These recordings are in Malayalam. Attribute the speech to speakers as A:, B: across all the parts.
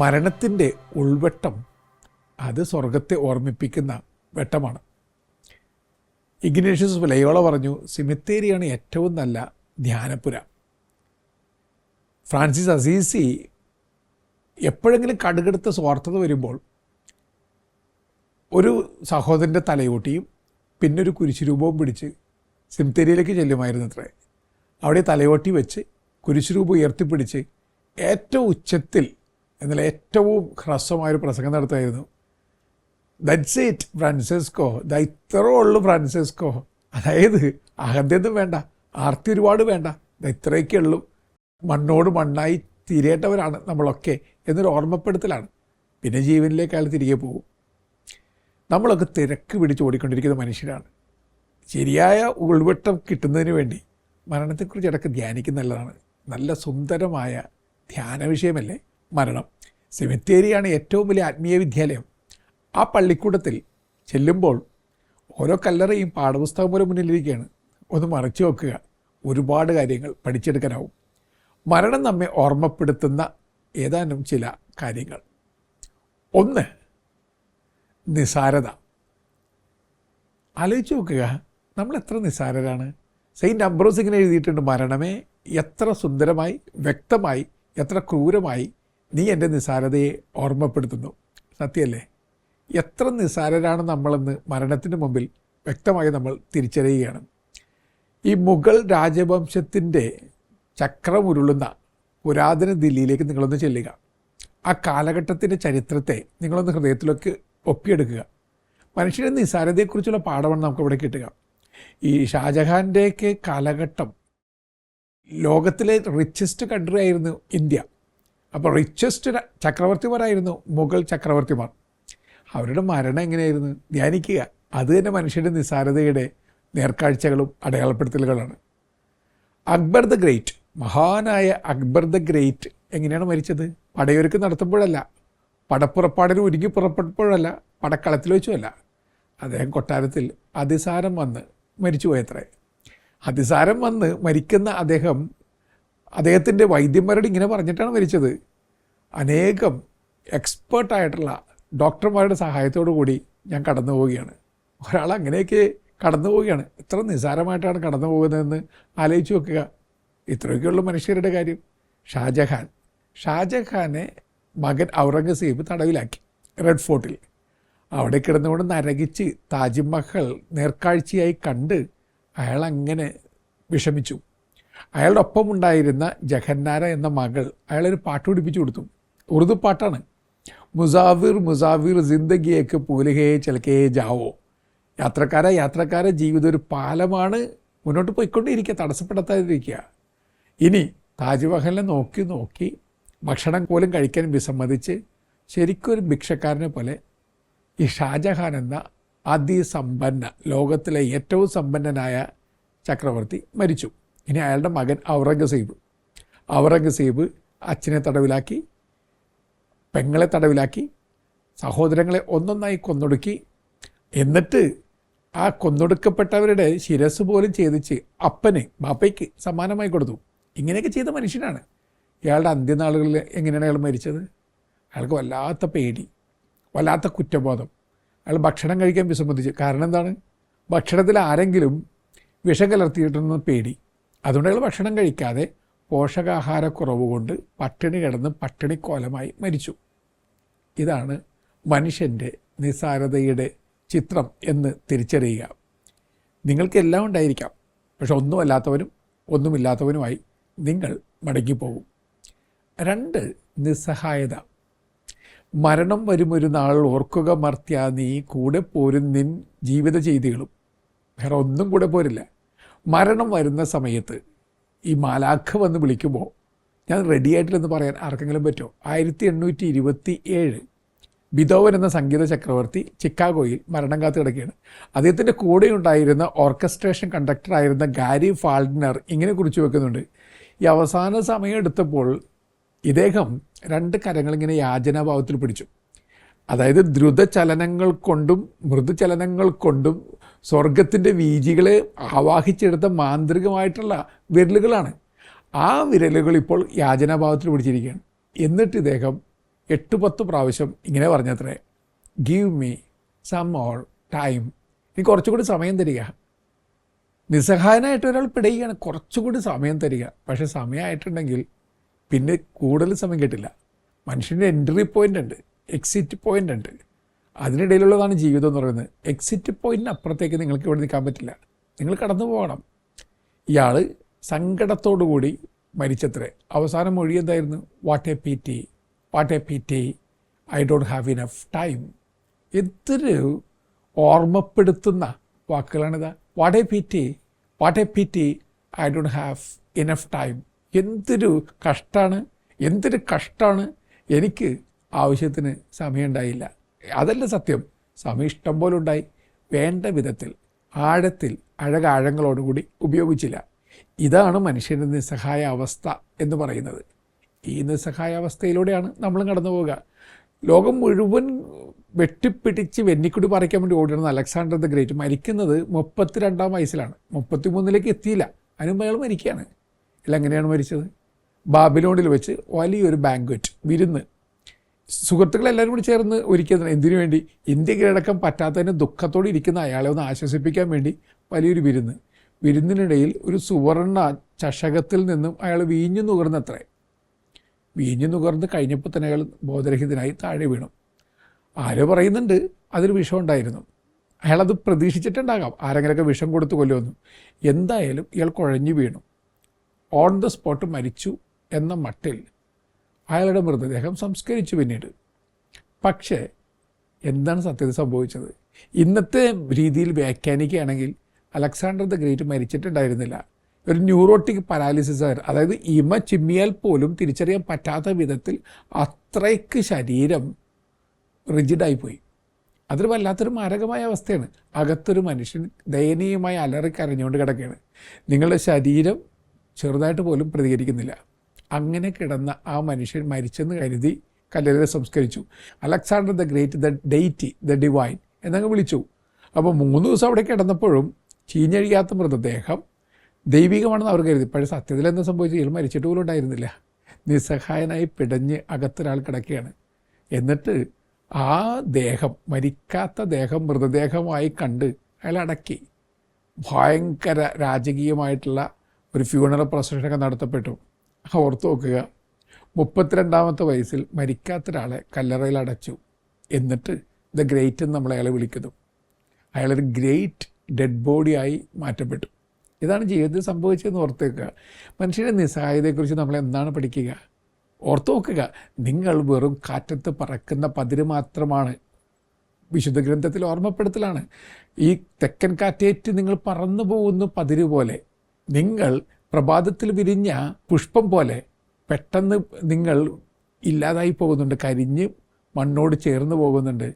A: മരണത്തിൻ്റെ ഉൾവെട്ടം അത് സ്വർഗത്തെ ഓർമ്മിപ്പിക്കുന്ന വെട്ടമാണ്. ഇഗ്നേഷ്യസ് ലയോള പറഞ്ഞു, സിമിത്തേരിയാണ് ഏറ്റവും നല്ല ധ്യാനപ്പുര. ഫ്രാൻസിസ് അസീസി എപ്പോഴെങ്കിലും കടുകടുത്ത സ്വാർത്ഥത വരുമ്പോൾ ഒരു സഹോദരൻ്റെ തലയോട്ടിയും പിന്നൊരു കുരിശുരൂപവും പിടിച്ച് സിമിത്തേരിയിലേക്ക് ചെല്ലുമായിരുന്നു അത്രേ. അവിടെ തലയോട്ടി വെച്ച് കുരിശുരൂപം ഉയർത്തിപ്പിടിച്ച് ഏറ്റവും ഉച്ചത്തിൽ എന്നാൽ ഏറ്റവും ഹ്രസ്വമായൊരു പ്രസംഗം നടത്തുമായിരുന്നു. ദറ്റ്സ് ഇറ്റ് ഫ്രാൻസിസ്കോ, ഇത്രേ ഉള്ളൂ ഫ്രാൻസിസ്കോ. അതായത് അഹന്തൊന്നും വേണ്ട, ആർത്തി ഒരുപാട് വേണ്ട, ഇത്രയൊക്കെ ഉള്ളൂ, മണ്ണോട് മണ്ണായി തീരേണ്ടവരാണ് നമ്മളൊക്കെ എന്നൊരു ഓർമ്മപ്പെടുത്തലാണ്. പിന്നെ ജീവനിലേക്ക് അയാൾ തിരികെ പോകും. നമ്മളൊക്കെ തിരക്ക് പിടിച്ച് ഓടിക്കൊണ്ടിരിക്കുന്ന മനുഷ്യരാണ്. ശരിയായ ഉൾവെട്ടം കിട്ടുന്നതിന് വേണ്ടി മരണത്തെക്കുറിച്ച് ഇടയ്ക്ക് ധ്യാനിക്കുന്നതാണ്. നല്ല സുന്ദരമായ ധ്യാന വിഷയമല്ലേ മരണം. സെമിത്തേരിയാണ് ഏറ്റവും വലിയ ആത്മീയ വിദ്യാലയം. ആ പള്ളിക്കൂടത്തിൽ ചെല്ലുമ്പോൾ ഓരോ കല്ലറയും പാഠപുസ്തകം പോലെ മുന്നിലിരിക്കുകയാണ്. ഒന്ന് മറിച്ചു നോക്കുക, ഒരുപാട് കാര്യങ്ങൾ പഠിച്ചെടുക്കാനാവും. മരണം നമ്മെ ഓർമ്മപ്പെടുത്തുന്ന ഏതാനും ചില കാര്യങ്ങൾ. ഒന്ന്, നിസാരത. ആലോചിച്ച് നോക്കുക, നമ്മൾ എത്ര നിസാരരാണ്. സെയിൻറ്റ് അംബ്രോസ് ഇങ്ങനെ എഴുതിയിട്ടുണ്ട്, മരണമേ എത്ര സുന്ദരമായി, വ്യക്തമായി, എത്ര ക്രൂരമായി നീ എൻ്റെ നിസാരതയെ ഓർമ്മപ്പെടുത്തുന്നു. സത്യമല്ലേ? എത്ര നിസാരരാണ് നമ്മളെന്ന് മരണത്തിന് മുമ്പിൽ വ്യക്തമായി നമ്മൾ തിരിച്ചറിയുകയാണ്. ഈ മുഗൾ രാജവംശത്തിൻ്റെ ചക്രമുരുളുന്ന പുരാതന ദില്ലിയിലേക്ക് നിങ്ങളൊന്ന് ചെല്ലുക. ആ കാലഘട്ടത്തിൻ്റെ ചരിത്രത്തെ നിങ്ങളൊന്ന് ഹൃദയത്തിലേക്ക് ഒപ്പിയെടുക്കുക. മനുഷ്യൻ്റെ നിസാരതയെക്കുറിച്ചുള്ള പാഠമാണ് നമുക്കിവിടെ കിട്ടുക. ഈ ഷാജഹാൻ്റെയൊക്കെ കാലഘട്ടം ലോകത്തിലെ റിച്ചസ്റ്റ് കൺട്രി ആയിരുന്നു ഇന്ത്യ. അപ്പോൾ റിച്ചസ്റ്റ് ചക്രവർത്തിമാരായിരുന്നു മുഗൾ ചക്രവർത്തിമാർ. അവരുടെ മരണം എങ്ങനെയായിരുന്നു ധ്യാനിക്കുക. അത് തന്നെ മനുഷ്യൻ്റെ നിസാരതയുടെ നേർക്കാഴ്ചകളും അടയാളപ്പെടുത്തലുകളാണ്. അക്ബർ ദ ഗ്രേറ്റ്, മഹാനായ അക്ബർ ദ ഗ്രേറ്റ് എങ്ങനെയാണ് മരിച്ചത്? പടയൊരുക്ക് നടത്തുമ്പോഴല്ല, പടപ്പുറപ്പാടിന് ഒരുങ്ങി പുറപ്പെട്ടപ്പോഴല്ല, പടക്കളത്തിൽ വെച്ചുമല്ല. അദ്ദേഹം കൊട്ടാരത്തിൽ അതിസാരം വന്ന് മരിച്ചു പോയത്രേ. അതിസാരം വന്ന് മരിക്കുന്ന അദ്ദേഹത്തിൻ്റെ വൈദ്യന്മാരോട് ഇങ്ങനെ പറഞ്ഞിട്ടാണ് മരിച്ചത്, അനേകം എക്സ്പേർട്ടായിട്ടുള്ള ഡോക്ടർമാരുടെ സഹായത്തോടു കൂടി ഞാൻ കടന്നു പോവുകയാണ്. ഒരാൾ അങ്ങനെയൊക്കെ കടന്നു പോവുകയാണ്. എത്ര നിസ്സാരമായിട്ടാണ് കടന്നു പോകുന്നതെന്ന് ആലോചിച്ച് നോക്കുക. ഇത്രയൊക്കെയുള്ള മനുഷ്യരുടെ കാര്യം. ഷാജഹാനെ മകൻ ഔറംഗസീബ് തടവിലാക്കി റെഡ് ഫോർട്ടിൽ. അവിടെ കിടന്നുകൊണ്ട് നരകിച്ച് താജ്മഹൽ നേർക്കാഴ്ചയായി കണ്ട് അയാൾ അങ്ങനെ വിഷമിച്ചു. അയാളുടെ ഒപ്പം ഉണ്ടായിരുന്ന ജഹന്നാര എന്ന മകൾ അയാളൊരു പാട്ട് പഠിപ്പിച്ചു കൊടുത്തു. ഉറുദു പാട്ടാണ്. മുസാഫിർ മുസാഫിർ ജിന്ദഗിയേക്ക് പൂലഹേ ചലക്കേ ജാവോ. യാത്രക്കാരെ ജീവിതം ഒരു പാലമാണ്, മുന്നോട്ട് പോയിക്കൊണ്ടേയിരിക്കുക, തടസ്സപ്പെടുത്താതിരിക്കുക. ഇനി താജ്മഹലിനെ നോക്കി ഭക്ഷണം പോലും കഴിക്കാൻ വിസമ്മതിച്ച് ശരിക്കൊരു ഭിക്ഷക്കാരനെ പോലെ ഈ ഷാജഹാൻ എന്ന അതിസമ്പന്ന, ലോകത്തിലെ ഏറ്റവും സമ്പന്നനായ ചക്രവർത്തി മരിച്ചു. ഇനി അയാളുടെ മകൻ ഔറംഗസീബ് അച്ഛനെ തടവിലാക്കി, പെങ്ങളെ തടവിലാക്കി, സഹോദരങ്ങളെ ഒന്നൊന്നായി കൊന്നൊടുക്കി. എന്നിട്ട് ആ കൊന്നൊടുക്കപ്പെട്ടവരുടെ ശിരസ് പോലും ഛേദിച്ച് ബാപ്പയ്ക്ക് സമ്മാനമായി കൊടുത്തു. ഇങ്ങനെയൊക്കെ ചെയ്ത മനുഷ്യനാണ്. ഇയാളുടെ അന്ത്യനാളുകളിൽ എങ്ങനെയാണ് അയാൾ മരിച്ചത്? അയാൾക്ക് വല്ലാത്ത പേടി, വല്ലാത്ത കുറ്റബോധം. അയാൾ ഭക്ഷണം കഴിക്കാൻ വിസമ്മതിച്ചു. കാരണം എന്താണ്? ഭക്ഷണത്തിൽ ആരെങ്കിലും വിഷം കലർത്തിയിട്ടെന്ന് പേടി. അതുകൊണ്ട് അയാൾ ഭക്ഷണം കഴിക്കാതെ പോഷകാഹാരക്കുറവ് കൊണ്ട് പട്ടിണി കിടന്ന് പട്ടിണിക്കോലമായി മരിച്ചു. ഇതാണ് മനുഷ്യൻ്റെ നിസ്സാരതയുടെ ചിത്രം എന്ന് തിരിച്ചറിയുക. നിങ്ങൾക്കെല്ലാം ഉണ്ടായിരിക്കാം, പക്ഷെ ഒന്നുമല്ലാത്തവനും ഒന്നുമില്ലാത്തവനുമായി നിങ്ങൾ മടങ്ങിപ്പോകും. 2, നിസ്സഹായത. മരണം വരുമൊരു നാൾ ഓർക്കുക മർത്യ, നീ കൂടെ പോരും നിൻ ജീവിത ചെയ്തികളും. വേറെ ഒന്നും കൂടെ പോരില്ല. മരണം വരുന്ന സമയത്ത് ഈ മാലാഖ വന്ന് വിളിക്കുമ്പോൾ ഞാൻ റെഡി ആയിട്ടില്ലെന്ന് പറയാൻ ആർക്കെങ്കിലും പറ്റുമോ? 1827 ബിതോവൻ എന്ന സംഗീത ചക്രവർത്തി ചിക്കാഗോയിൽ മരണം കാത്ത് കിടക്കുകയാണ്. അദ്ദേഹത്തിൻ്റെ കൂടെ ഉണ്ടായിരുന്ന ഓർക്കസ്ട്രേഷൻ കണ്ടക്ടറായിരുന്ന ഗാരി ഫാൾഡ്നർ ഇങ്ങനെ കുറിച്ച് വെക്കുന്നുണ്ട്, ഈ അവസാന സമയം എടുത്തപ്പോൾ ഇദ്ദേഹം 2 കരങ്ങളിങ്ങനെ യാചനാഭാവത്തിൽ പിടിച്ചു. അതായത് ദ്രുതചലനങ്ങൾ കൊണ്ടും മൃദുചലനങ്ങൾ കൊണ്ടും സ്വർഗത്തിൻ്റെ വീജികളെ ആവാഹിച്ചെടുത്ത മാന്ത്രികമായിട്ടുള്ള വിരലുകളാണ്. ആ വിരലുകൾ ഇപ്പോൾ യാചനാഭാവത്തിൽ പിടിച്ചിരിക്കുകയാണ്. എന്നിട്ട് ഇദ്ദേഹം 8-10 പ്രാവശ്യം ഇങ്ങനെ പറഞ്ഞത്രേ, give me some more time, ഇനി കുറച്ചുകൂടി സമയം തരിക. നിസ്സഹായനായിട്ട് ഒരാൾ പിടയുകയാണ്, കുറച്ചുകൂടി സമയം തരിക. പക്ഷേ സമയമായിട്ടുണ്ടെങ്കിൽ പിന്നെ കൂടുതൽ സമയം കിട്ടില്ല. മനുഷ്യൻ്റെ എൻട്രി പോയിൻ്റ് ഉണ്ട്, എക്സിറ്റ് പോയിൻ്റ് ഉണ്ട്. അതിനിടയിലുള്ളതാണ് ജീവിതം എന്ന് പറയുന്നത്. എക്സിറ്റ് പോയിൻറ്റിന് അപ്പുറത്തേക്ക് നിങ്ങൾക്ക് ഇവിടെ നിൽക്കാൻ പറ്റില്ല, നിങ്ങൾ കടന്നു പോകണം. ഇയാൾ സങ്കടത്തോടു കൂടി മരിച്ചത്രേ. അവസാനം മൊഴി എന്തായിരുന്നു? What a pity, what a pity, I don't have enough time. എന്തൊരു ഓർമ്മപ്പെടുത്തുന്ന വാക്കുകളാണിത്. What a pity, what a pity, I don't have enough time. എന്തൊരു കഷ്ടമാണ്, എന്തൊരു കഷ്ടമാണ്, എനിക്ക് ആവശ്യത്തിന് സമയം ഉണ്ടായില്ല. അതല്ല സത്യം, സമയം ഇഷ്ടം പോലെ ഉണ്ടായി, വേണ്ട വിധത്തിൽ ആഴത്തിൽ ആഴങ്ങളോടുകൂടി ഉപയോഗിച്ചില്ല. ഇതാണ് മനുഷ്യൻ്റെ നിസ്സഹായ അവസ്ഥ എന്ന് പറയുന്നത്. ഈ നിസ്സഹായ അവസ്ഥയിലൂടെയാണ് നമ്മൾ കടന്നു പോവുക. ലോകം മുഴുവൻ വെട്ടിപ്പിടിച്ച് വെന്നിക്കുടി പറിക്കാൻ വേണ്ടി ഓടുന്ന അലക്സാണ്ടർ ദ ഗ്രേറ്റ് മരിക്കുന്നത് 32-ാം വയസ്സിലാണ്. 33-ലേക്ക് എത്തിയില്ല, അതിനുമ്പോൾ അയാൾ മരിക്കുകയാണ്. ഇല്ല, എങ്ങനെയാണ് മരിച്ചത്? ബാബിലോണിൽ വെച്ച് വലിയൊരു ബാങ്ക്വറ്റ്, വിരുന്ന്, സുഹൃത്തുക്കളെല്ലാവരും കൂടി ചേർന്ന് ഒരുക്കിയതാണ്. എന്തിനു വേണ്ടി? ഇന്ത്യ കീഴടക്കം പറ്റാത്തതിന് ദുഃഖത്തോടെ ഇരിക്കുന്ന അയാളെ ഒന്ന് ആശ്വസിപ്പിക്കാൻ വേണ്ടി വലിയൊരു വിരുന്ന്. വിരുന്നിനിടയിൽ ഒരു സുവർണ ചഷകത്തിൽ നിന്നും അയാൾ വീഞ്ഞു നുകർന്നത്രേ. വീഞ്ഞു നുകർന്ന് കഴിഞ്ഞപ്പോൾ തന്നെ അയാൾ ബോധരഹിതനായി താഴെ വീണു. ആരോ പറയുന്നുണ്ട് അതിൽ വിഷം ഉണ്ടായിരുന്നു. അയാളത് പ്രതീക്ഷിച്ചിട്ടുണ്ടാകാം, ആരെങ്കിലൊക്കെ വിഷം കൊടുത്ത് കൊല്ലുമെന്ന്. എന്തായാലും ഇയാൾ കുഴഞ്ഞു വീണു, ഓൺ ദ സ്പോട്ട് മരിച്ചു എന്ന മട്ടിൽ അയാളുടെ മൃതദേഹം സംസ്കരിച്ചു പിന്നീട്. പക്ഷേ എന്താണ് സത്യത്തിൽ സംഭവിച്ചത്? ഇന്നത്തെ രീതിയിൽ വ്യാഖ്യാനിക്കുകയാണെങ്കിൽ അലക്സാണ്ടർ ദ ഗ്രേറ്റ് മരിച്ചിട്ടുണ്ടായിരുന്നില്ല. ഒരു ന്യൂറോട്ടിക് പാരാലിസിസ്, അതായത് ഇമ ചിമ്മിയാൽ പോലും തിരിച്ചറിയാൻ പറ്റാത്ത വിധത്തിൽ അത്രയ്ക്ക് ശരീരം റിജിഡായിപ്പോയി. അതൊരു വല്ലാത്തൊരു മാരകമായ അവസ്ഥയാണ്. അകത്തൊരു മനുഷ്യൻ ദയനീയമായി അലറിക്കരഞ്ഞുകൊണ്ട് കിടക്കുകയാണ്. നിങ്ങളുടെ ശരീരം ചെറുതായിട്ട് പോലും പ്രതികരിക്കുന്നില്ല. അങ്ങനെ കിടന്ന ആ മനുഷ്യൻ മരിച്ചെന്ന് കരുതി കല്ലറയിൽ സംസ്കരിച്ചു. Alexander the great, the deity, the divine എന്നങ്ങ് വിളിച്ചു. അപ്പോൾ 3 ദിവസം അവിടെ കിടന്നപ്പോഴും ചീഞ്ഞഴിയാത്ത മൃതദേഹം ദൈവികമാണെന്ന് അവർ കരുതി. പക്ഷേ സത്യത്തിൽ എന്താ സംഭവിച്ചു? ഇയാൾ മരിച്ചിട്ട് പോലും ഉണ്ടായിരുന്നില്ല. നിസ്സഹായനായി പിടഞ്ഞ് അകത്തൊരാൾ കിടക്കുകയാണ്. എന്നിട്ട് ആ ദേഹം, മരിക്കാത്ത ദേഹം മൃതദേഹമായി കണ്ട് അയാൾ അടക്കി. ഭയങ്കര രാജകീയമായിട്ടുള്ള ഒരു ഫ്യൂണറൽ പ്രൊസഷനൊക്കെ നടത്തപ്പെട്ടു. ഓർത്ത് നോക്കുക, 32-ാമത്തെ വയസ്സിൽ മരിക്കാത്ത ഒരാളെ കല്ലറയിൽ അടച്ചു. എന്നിട്ട് ദ ഗ്രേറ്റ് എന്ന് നമ്മൾ അയാളെ വിളിക്കുന്നു. അയാളൊരു ഗ്രേറ്റ് ഡെഡ് ബോഡിയായി മാറ്റപ്പെട്ടു. ഇതാണ് ജീവിതത്തിൽ സംഭവിച്ചതെന്ന് ഓർത്ത് വെക്കുക. മനുഷ്യൻ്റെ നിസ്സഹായതയെക്കുറിച്ച് നമ്മൾ എന്താണ് പഠിക്കുക? ഓർത്ത് നോക്കുക, നിങ്ങൾ വെറും കാറ്റത്ത് പറക്കുന്ന പതിര് മാത്രമാണ്. വിശുദ്ധ ഗ്രന്ഥത്തിൽ ഓർമ്മപ്പെടുത്തലാണ്. ഈ തെക്കൻ കാറ്റേറ്റ് നിങ്ങൾ പറന്നു പോകുന്ന പതിര് പോലെ, നിങ്ങൾ പ്രഭാതത്തിൽ വിരിഞ്ഞ പുഷ്പം പോലെ പെട്ടെന്ന് നിങ്ങൾ ഇല്ലാതായി പോകുന്നുണ്ട്, കരിഞ്ഞ് മണ്ണോട് ചേർന്ന് പോകുന്നുണ്ട്.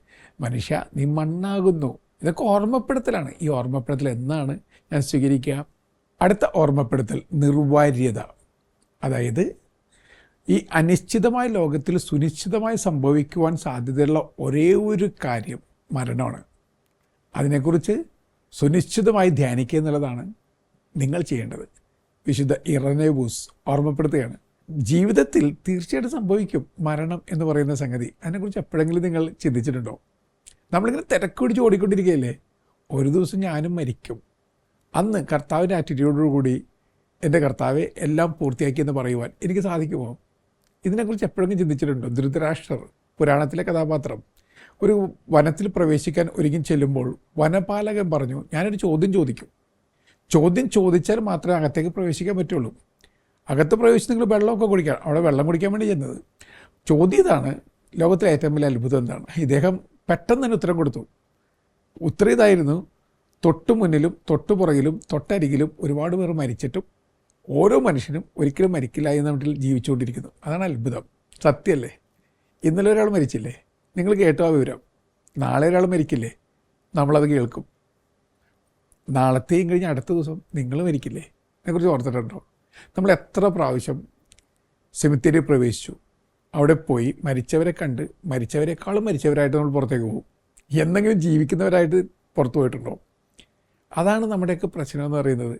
A: മനുഷ്യ, നീ മണ്ണാകുന്നു. ഇതൊക്കെ ഓർമ്മപ്പെടുത്തലാണ്. ഈ ഓർമ്മപ്പെടുത്തൽ എന്നാണ് ഞാൻ സ്വീകരിക്കുക? അടുത്ത ഓർമ്മപ്പെടുത്തൽ നിർവാര്യത. അതായത് ഈ അനിശ്ചിതമായ ലോകത്തിൽ സുനിശ്ചിതമായി സംഭവിക്കുവാൻ സാധ്യതയുള്ള ഒരേ ഒരു കാര്യം മരണമാണ്. അതിനെക്കുറിച്ച് സുനിശ്ചിതമായി ധ്യാനിക്കുക എന്നുള്ളതാണ് നിങ്ങൾ ചെയ്യേണ്ടത്. വിശുദ്ധ ഇറനേവൂസ് ഓർമ്മപ്പെടുത്തുകയാണ്, ജീവിതത്തിൽ തീർച്ചയായിട്ടും സംഭവിക്കും മരണം എന്ന് പറയുന്ന സംഗതി. അതിനെക്കുറിച്ച് എപ്പോഴെങ്കിലും നിങ്ങൾ ചിന്തിച്ചിട്ടുണ്ടോ? നമ്മളിങ്ങനെ തിരക്ക് പിടിച്ച് ഓടിക്കൊണ്ടിരിക്കുകയല്ലേ. ഒരു ദിവസം ഞാനും മരിക്കും. അന്ന് കർത്താവിൻ്റെ ആറ്റിറ്റ്യൂഡോടുകൂടി എൻ്റെ കർത്താവെ എല്ലാം പൂർത്തിയാക്കിയെന്ന് പറയുവാൻ എനിക്ക് സാധിക്കുമോ? ഇതിനെക്കുറിച്ച് എപ്പോഴെങ്കിലും ചിന്തിച്ചിട്ടുണ്ടോ? ധൃതരാഷ്ട്രർ, പുരാണത്തിലെ കഥാപാത്രം, ഒരു വനത്തിൽ പ്രവേശിക്കാൻ ഒരുങ്ങി ചെല്ലുമ്പോൾ വനപാലകൻ പറഞ്ഞു, ഞാനൊരു ചോദ്യം ചോദിക്കും. ചോദ്യം ചോദിച്ചാൽ മാത്രമേ അകത്തേക്ക് പ്രവേശിക്കാൻ പറ്റുള്ളൂ. അകത്ത് പ്രവേശിച്ച് നിങ്ങൾ വെള്ളമൊക്കെ കുടിക്കാം. അവിടെ വെള്ളം കുടിക്കാൻ വേണ്ടി ചെന്നത്. ചോദ്യം ഇതാണ്, ലോകത്തിലെ ഏറ്റവും വലിയ അത്ഭുതം എന്താണ്? ഇദ്ദേഹം പെട്ടെന്ന് തന്നെ ഉത്തരം കൊടുത്തു. ഉത്തരം ഇതായിരുന്നു, തൊട്ടു മുന്നിലും തൊട്ടു പുറകിലും തൊട്ടരികിലും ഒരുപാട് പേർ മരിച്ചിട്ടും ഓരോ മനുഷ്യനും ഒരിക്കലും മരിക്കില്ല എന്ന വീട്ടിൽ ജീവിച്ചുകൊണ്ടിരിക്കുന്നു. അതാണ് അത്ഭുതം. സത്യമല്ലേ? ഇന്നലെ ഒരാൾ മരിച്ചില്ലേ? നിങ്ങൾ കേട്ടോ ആ വിവരം? നാളെ ഒരാൾ മരിക്കില്ലേ? നമ്മളത് കേൾക്കും. നാളത്തെയും കഴിഞ്ഞ് അടുത്ത ദിവസം നിങ്ങൾ മരിക്കില്ലേ? അതിനെക്കുറിച്ച് ഓർത്തിട്ടുണ്ടോ? നമ്മൾ എത്ര പ്രാവശ്യം സെമിത്തേരിയിൽ പ്രവേശിച്ചു, അവിടെ പോയി മരിച്ചവരെ കണ്ട് മരിച്ചവരെക്കാളും മരിച്ചവരായിട്ട് നമ്മൾ പുറത്തേക്ക് പോകും. എന്തെങ്കിലും ജീവിക്കുന്നവരായിട്ട് പുറത്തു പോയിട്ടുണ്ടോ? അതാണ് നമ്മുടെയൊക്കെ പ്രശ്നം എന്ന് പറയുന്നത്.